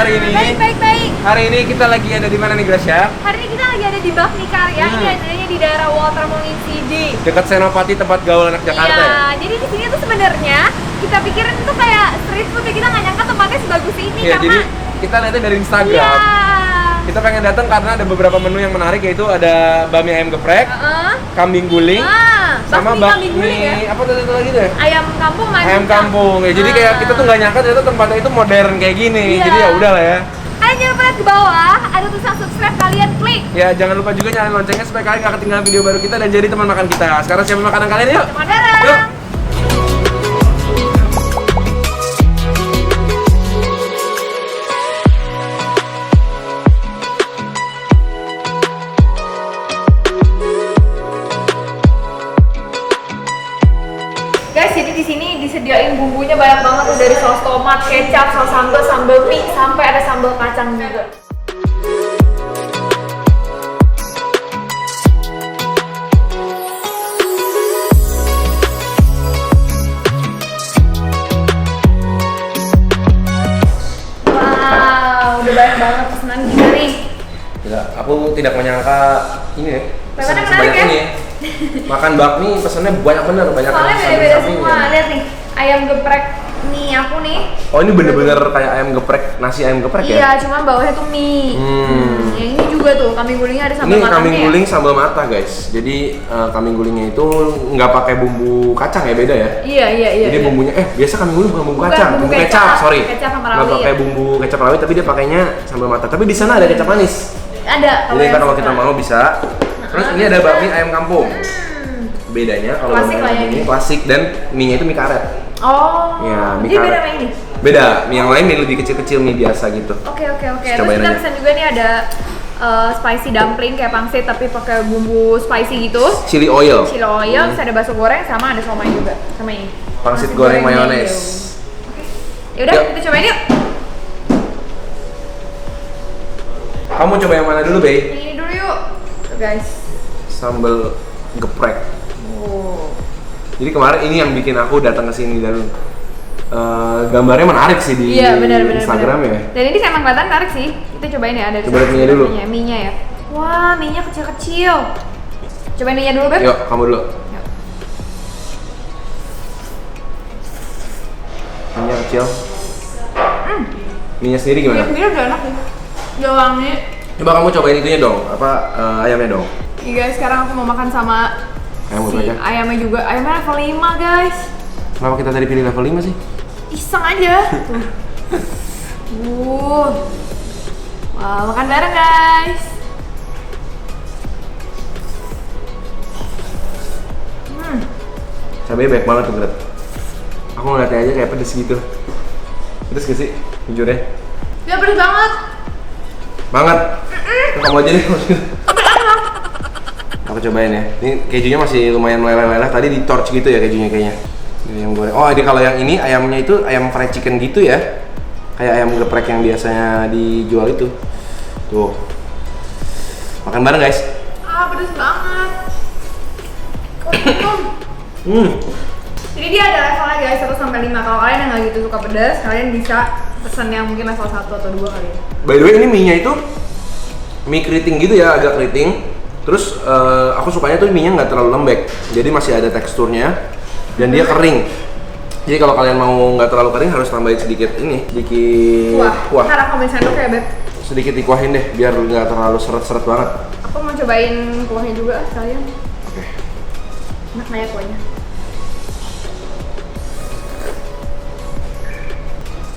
hari ini? Baik. Hari ini kita lagi ada di mana nih Gracia? Hari ini kita lagi ada di Bakmi Karya. Ini adanya di daerah Walter Mall City. Dekat Senopati, tempat gaul anak Jakarta Iya, ya? jadi di sini tuh sebenarnya kita pikirin itu kayak street food, kita nggak nyangka tempatnya sebagus ini Iya, karena jadi kita lihatnya dari Instagram. iya. Kita pengen datang karena ada beberapa menu yang menarik, yaitu ada bakmi ayam geprek, kambing guling, sama kambing guling ya. apa tadi lagi deh? Ayam kampung maju. Ayam kampung. Ya, jadi kayak kita tuh nggak nyangka ternyata tempatnya itu modern kayak gini. Iya. Jadi ya udah lah ya. Kalian jangan lupa lihat ke bawah, ada tulisan subscribe, kalian klik. Ya, jangan lupa juga nyalain loncengnya supaya kalian gak ketinggalan video baru kita dan jadi teman makan kita. Sekarang siapin makanan kalian yuk. Teman darah. Yuk. Guys, jadi di sini disediain bumbunya banyak banget tuh, dari saus tomat, kecap, saus sambal mie, sampai ada sambal kacang juga. Wow, udah banyak banget pesanan kita nih. Gila, aku tidak menyangka ini ya. Pesan Pesannya sebanyak menarik ya? ini ya. Makan bakmi pesannya banyak bener, banyak Soalnya beda-beda semua. Lihat nih, ayam geprek mie aku nih. Oh, ini bener-bener kayak ayam geprek, nasi ayam geprek ya? Iya, cuma bawahnya tuh mie. Yang ini juga tuh, kambing gulingnya ada sambal Ini matangnya. kambing guling sambal mata guys. Jadi kambing gulingnya itu nggak pakai bumbu kacang ya, beda ya? Iya. Jadi bumbunya biasa kambing guling bukan bumbu Bukan, kacang, bumbu bumbu kecap, kecap. sorry. Kecap sama Nggak rawit. pakai bumbu kecap rawit, tapi dia pakainya sambal mata. Tapi di sana ada kecap manis. Ada. Jadi yang kalau suka. kita mau bisa. Terus ini ada bakmi ayam kampung. Bedanya kalau Klasik bakmi lah ayam ya ini ini. klasik dan mie-nya itu mie karet. Oh. Iya, mie Jadi beda karet. sama ini. Beda, mie yang lain mie lebih kecil-kecil, mie biasa gitu. Oke. Terus Cobain kita aja. pesan juga nih ada spicy dumpling kayak pangsit tapi pakai bumbu spicy gitu. Chili oil. Chili oil, terus ada bakso goreng sama ada somai juga. Sama ini. Pangsit goreng mayo. mayones. Oke. Yaudah, Yuk. kita cobain yuk. Kamu coba yang mana dulu, Bey? Yang ini dulu yuk. Tuh guys. Sambal geprek. Oh. Jadi kemarin ini yang bikin aku datang ke sini dan gambarnya menarik sih di Iya, benar. Instagram ya. Dan ini emang kelihatan menarik sih. Kita cobain ya, ada Coba lihat mie-nya dulu. Mie-nya ya. Wah, mie-nya kecil-kecil. Cobain mie-nya dulu, Beb. Yuk, kamu dulu. Yuk. Mie-nya kecil. Mie-nya sendiri gimana? Mie udah enak nih. Udah wangi. Coba kamu cobain itunya dong, ayamnya dong. Iya guys, sekarang aku mau makan sama Ayam si aja. ayamnya juga. Ayamnya level 5 guys. Kenapa kita tadi pilih level 5 sih? Iseng aja. Tuh. Wah, makan bareng guys. Cabenya banyak banget tuh, Gret. Aku ngeliatnya aja kayak pedes gitu. Pedes gak sih? Jujur ya? Dia pedes banget. Banget. Kamu aja deh. Aku cobain ya. Ini kejunya masih lumayan meleleh-meleleh. Tadi di torch gitu ya kejunya kayaknya. Ini yang goreng. Oh, jadi kalau yang ini ayamnya itu ayam fried chicken gitu ya. Kayak ayam geprek yang biasanya dijual itu. Tuh. Makan bareng, guys. Ah, pedes banget. Jadi dia ada levelnya guys, 1 sampai 5. Kalau kalian yang nggak gitu suka pedas, kalian bisa pesan yang mungkin level 1 atau 2 kali ya. By the way, ini mie-nya itu mie keriting gitu ya, agak keriting. Terus aku sukanya tuh mie-nya nggak terlalu lembek, jadi masih ada teksturnya dan dia kering. Jadi kalau kalian mau nggak terlalu kering harus tambahin sedikit ini, sedikit kuah. Harap komen sendok ya Beb. Sedikit dikuahin deh, biar nggak terlalu seret-seret banget. Aku mau cobain kuahnya juga sekalian. Oke. Enak nggak ya kuahnya?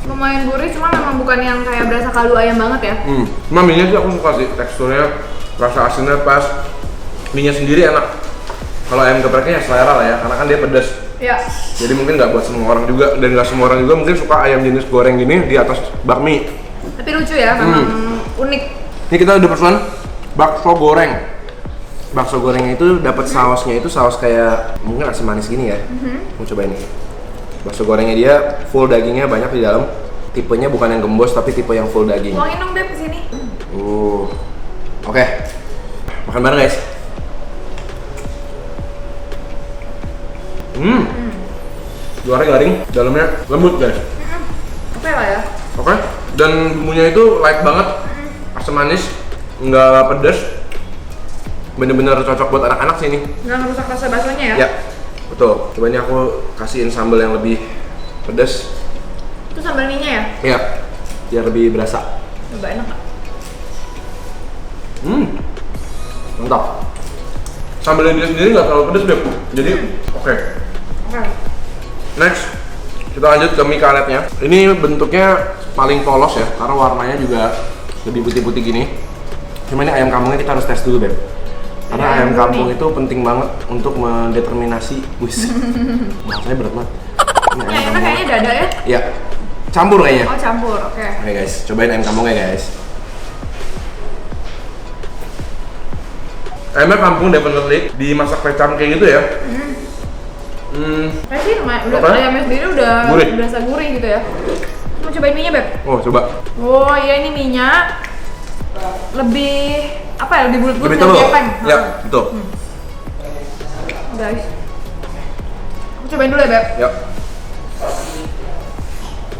Lumayan gurih, cuma memang bukan yang kayak berasa kaldu ayam banget ya. Cuma mie-nya sih aku suka sih, teksturnya, rasa asinnya pas. Mie-nya sendiri enak. Kalau ayam gepreknya ya selera lah ya, karena kan dia pedas. Iya. Jadi mungkin nggak buat semua orang juga, dan nggak semua orang juga mungkin suka ayam jenis goreng gini di atas bakmi. Tapi lucu ya, memang unik. Ini kita udah pesan bakso goreng. Bakso gorengnya itu dapat sausnya itu saus kayak mungkin asam manis gini ya. Mau coba ini. Bakso gorengnya dia full dagingnya banyak di dalam. Tipenya bukan yang gembos tapi tipe yang full daging. Tuangin dong Beb kesini. Oke. Makan bareng guys. Luarnya garing, dalamnya lembut guys. Oke lah ya. Oke. Dan bumbunya itu light banget, asam manis, nggak pedas. Bener-bener cocok buat anak-anak sih ini. Nggak ngerusak rasa baksonya ya? Ya, betul. Coba ini aku kasihin sambal yang lebih pedas. Itu sambal mie-nya ya? Iya, biar lebih berasa. Coba enak nggak? Mantap. Sambalnya dia sendiri nggak terlalu pedas, Beb. Jadi, oke. Oke. Next, kita lanjut ke mie karetnya. Ini bentuknya paling polos ya, karena warnanya juga lebih putih-putih gini. Cuma ini ayam kampungnya kita harus tes dulu, Beb. Karena ayam kampung itu penting banget untuk mendeterminasi. Wis. Bahasanya berat banget. Ini ayam Yang enak kampung. kayaknya dada ya? Iya. Campur kayaknya. Oh campur, oke. Oke guys, cobain ayam kampungnya guys. Ayamnya kampung definitely dimasak kecap kayak gitu ya. Kayak sih udah Apa? ayamnya sendiri udah Gurih. berasa gurih gitu ya. Mau cobain mie-nya, Beb? Oh coba. Oh iya, ini mie-nya lebih apa ya, lebih bulat-bulat, Lebih lebih tebal. gepeng. Ya, betul. Guys, aku cobain dulu ya, Beb. Ya.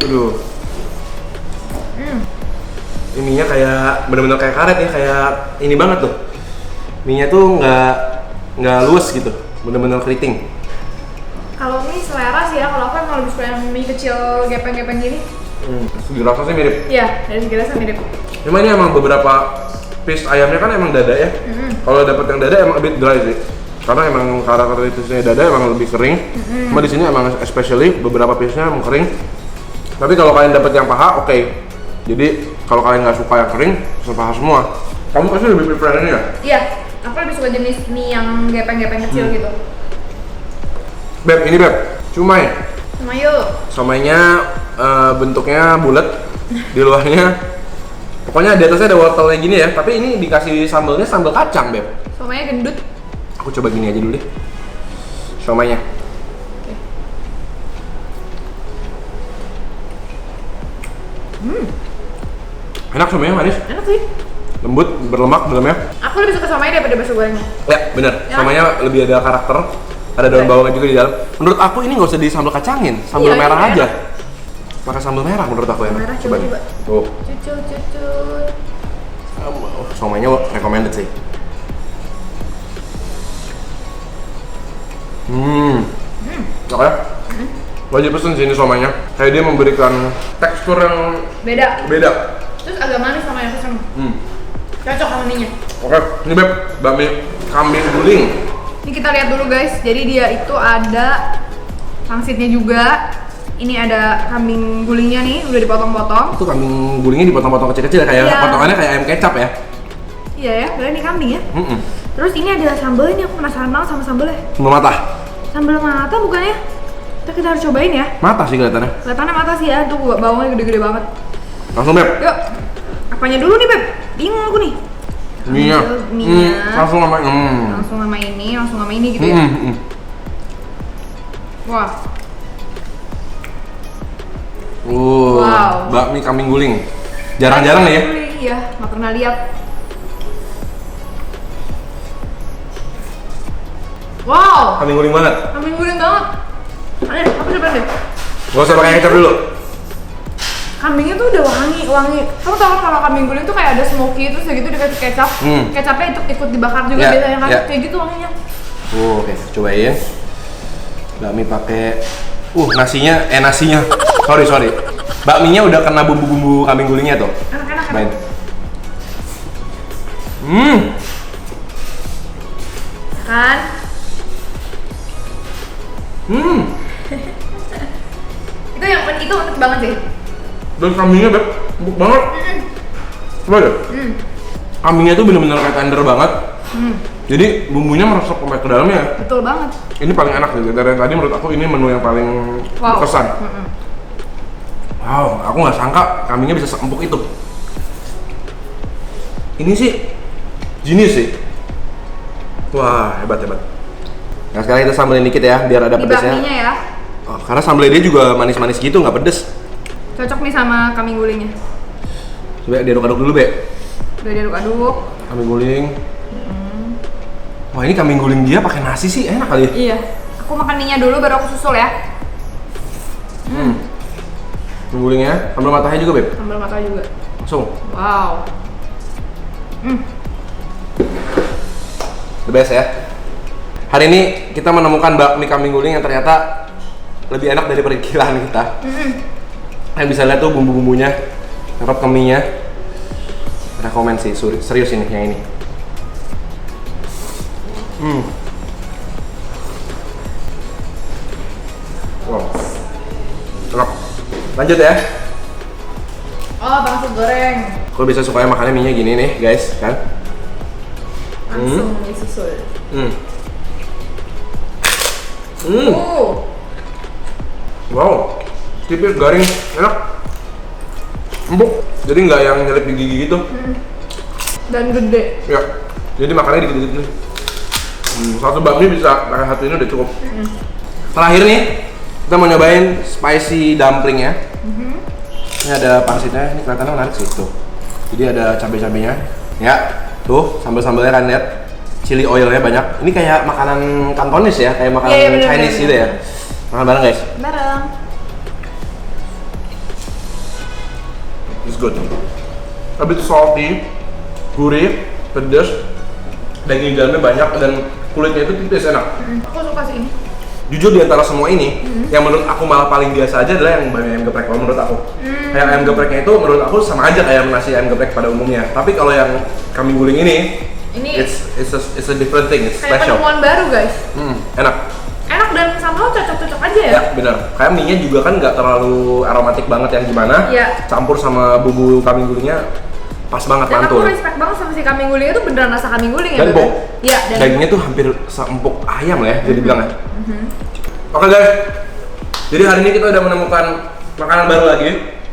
Aduh. Ini mie-nya kayak bener-bener kayak karet ya, kayak ini banget tuh. Mie-nya tuh nggak luas gitu, bener-bener keriting. Kalau mie selera sih ya, kalau aku emang lebih suka yang mie kecil gepeng-gepeng gini. Segi rasa sih mirip. Iya, dari segi rasa mirip. Cuma ini emang beberapa piece ayamnya kan emang dada ya. Kalau dapet yang dada emang a bit dry sih. Karena emang karakteristiknya dada emang lebih kering. Cuma di sini emang especially beberapa piece-nya emang kering. Tapi kalau kalian dapet yang paha, oke. Jadi kalau kalian nggak suka yang kering, pesen paha semua. Kamu pasti lebih prefer ini ya? Iya, aku lebih suka jenis mie yang gepeng-gepeng kecil gitu. Beb, ini Beb, cumai. Sama yuk. Somainya bentuknya bulat, di luarnya pokoknya di atasnya ada wortelnya gini ya. Tapi ini dikasih sambelnya sambal kacang, Beb. Somainya gendut. Aku coba gini aja dulu deh. Somainya. Enak somainya, manis, Enak sih. lembut, berlemak dalamnya. Aku lebih suka somai daripada bakso gorengnya. Ya, bener. Ya. Somainya lebih ada karakter. Ada daun bawangnya juga di dalam. Menurut aku ini nggak usah disambal kacangin, sambal Iya, merah ini aja. enak. Pakai sambal merah menurut aku enak. Merah, coba. nih. Tuh. Cucut. Somainya recommended sih. Oke. Wajib pesen sini somainya. Kayak dia memberikan tekstur yang Beda. beda. Terus agak manis sama yang pesen. Cocok sama mie-nya. Oke, ini Beb, bakmi kambing guling. Ini kita lihat dulu guys. Jadi dia itu ada pangsitnya juga. Ini ada kambing gulingnya nih, udah dipotong-potong. Itu kambing gulingnya dipotong-potong kecil-kecil kayak Iya. potongannya kayak ayam kecap ya. Iya ya, berarti ini kambing ya. Mm-mm. Terus ini ada sambelnya, aku penasaran banget sama sambelnya. Sambal mata. Sambal mata bukannya? Kita harus cobain ya. Mata sih kelihatannya. Kelihatannya mata sih ya, tuh bawangnya gede-gede banget. Langsung Beb. Yuk, apanya dulu nih Beb? Bingung aku nih. Mie-nya. Mie-nya. Langsung sama Langsung sama ini gitu ya. Wah, Wow. Bakmi kambing guling. Jarang-jarang nih ya. Iya, nggak pernah lihat. Wow, Kambing guling banget. kambing guling banget. Ada, aku coba deh. Gak usah pakai kecap dulu. Kambingnya tuh udah wangi. Kamu tau kan kalau kambing guling tuh kayak ada smoky terus kayak gitu dikasih kecap. Kecapnya itu ikut dibakar juga Ya, biasanya kan. ya. Kayak gitu wanginya. Oke, cobain. Bakmi pakai nasinya. Sorry. Bakminya udah kena bumbu-bumbu kambing gulingnya tuh. Enak. Main. Kan? Itu unik banget sih. Dan kambingnya Beb, empuk banget. Coba deh. Kambingnya tuh bener-bener kayak tender banget. Jadi bumbunya meresap sampai ke dalamnya. Betul banget. Ini paling enak sih. Dari yang tadi menurut aku ini menu yang paling Wow. berkesan. Wow, aku nggak sangka kambingnya bisa seempuk itu. Ini sih jenis sih. Wah, hebat. Nah sekarang kita sambelin dikit ya, biar ada Di pedesnya. bakminya ya. Oh, karena sambelnya dia juga manis-manis gitu, nggak pedes. Cocok nih sama kambing gulingnya. Coba diaduk-aduk dulu, Be. Udah diaduk-aduk. Kambing guling. Wah, ini kambing guling dia pakai nasi sih, enak kali ya. Iya. Aku makan mie-nya dulu baru aku susul ya. Mie gulingnya, sambal matahnya juga Beb. Sambal mata juga. Langsung. Wow. The best ya. Hari ini kita menemukan bakmi kambing guling yang ternyata lebih enak dari perkiraan kita. Kalian bisa lihat tuh bumbu-bumbunya, nyerap ke mie-nya. Rekomen sih, serius ini yang ini. Wow, enak. Lanjut ya. Oh, bakso goreng. Gue bisa sukanya makannya mie-nya gini nih, guys, kan? Langsung disusul. Wow, tipis, garing, enak, empuk. Jadi nggak yang nyelip di gigi gitu. Dan gede. Ya, jadi makannya dikit-dikit nih. Satu bakmi bisa pakai satu ini udah cukup. Terakhir nih, kita mau nyobain spicy dumpling ya. Ini ada pangsitnya, ini kelihatannya menarik sih tuh. Jadi ada cabai-cabainya, ya. Tuh sambal-sambalnya kan lihat, chili oilnya banyak. Ini kayak makanan Kantonis ya, kayak makanan Iya, bener, Chinese bener, gitu ya. Makan bareng guys. Bareng. It's good. A bit salty, gurih, pedas, daging dalamnya banyak dan kulitnya itu tipis enak. Aku suka sih ini. Jujur di antara semua ini, yang menurut aku malah paling biasa aja adalah yang ayam geprek kalau menurut aku. Kayak ayam gepreknya itu menurut aku sama aja kayak nasi ayam geprek pada umumnya. Tapi kalau yang kambing guling ini it's a different thing, it's kayak special. penemuan baru guys. Enak. Enak dan sambal cocok-cocok aja ya. Ya benar. Kayak mie-nya juga kan nggak terlalu aromatik banget yang gimana. Iya. Campur sama bumbu kambing gulingnya pas banget, Dan mantul. aku respect banget sama si kambing guling itu beneran rasa kambing guling ya. Dan Beb? empuk. Iya, dan Dagingnya tuh hampir seempuk ayam lah ya, jadi bilang ya. Oke guys, jadi hari ini kita udah menemukan makanan baru lagi.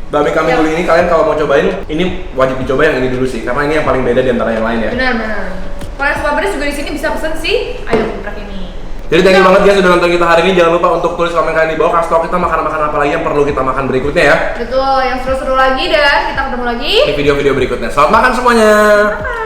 Bakmi kambing guling ini kalian kalau mau cobain, ini wajib dicoba yang ini dulu sih, karena ini yang paling beda di antara yang lain ya. benar. Kalau yang suka pedas juga di sini bisa pesen si ayam geprek ini. Jadi thank you banget guys sudah nonton kita hari ini. Jangan lupa untuk tulis komen kalian di bawah, kasih tau kita makanan-makanan apa lagi yang perlu kita makan berikutnya ya. Betul, yang seru-seru lagi dan kita ketemu lagi Di video-video berikutnya. Selamat makan semuanya. Bye.